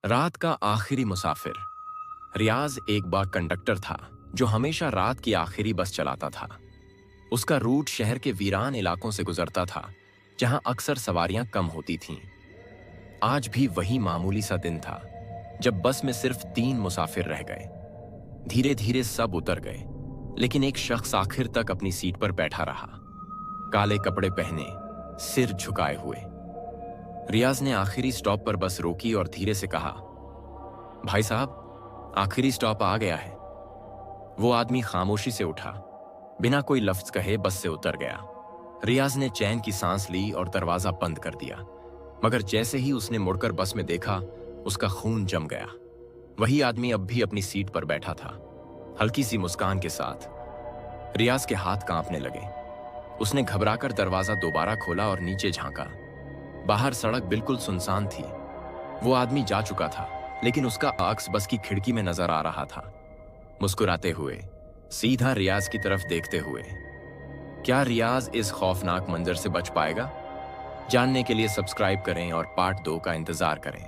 रात का आखिरी मुसाफिर। रियाज एक बार कंडक्टर था जो हमेशा रात की आखिरी बस चलाता था। उसका रूट शहर के वीरान इलाकों से गुजरता था, जहां अक्सर सवारियां कम होती थीं। आज भी वही मामूली सा दिन था, जब बस में सिर्फ 3 मुसाफिर रह गए। धीरे धीरे सब उतर गए, लेकिन एक शख्स आखिर तक अपनी सीट पर बैठा रहा, काले कपड़े पहने, सिर झुकाए हुए। रियाज ने आखिरी स्टॉप पर बस रोकी और धीरे से कहा, भाई साहब, आखिरी स्टॉप आ गया है। वो आदमी खामोशी से उठा, बिना कोई लफ्ज कहे बस से उतर गया। रियाज ने चैन की सांस ली और दरवाजा बंद कर दिया, मगर जैसे ही उसने मुड़कर बस में देखा, उसका खून जम गया। वही आदमी अब भी अपनी सीट पर बैठा था, हल्की सी मुस्कान के साथ। रियाज के हाथ कांपने लगे। उसने घबराकर दरवाजा दोबारा खोला और नीचे झांका। बाहर सड़क बिल्कुल सुनसान थी। वो आदमी जा चुका था, लेकिन उसका अक्स बस की खिड़की में नजर आ रहा था, मुस्कुराते हुए, सीधा रियाज की तरफ देखते हुए। क्या रियाज इस खौफनाक मंजर से बच पाएगा? जानने के लिए सब्सक्राइब करें और पार्ट 2 का इंतजार करें।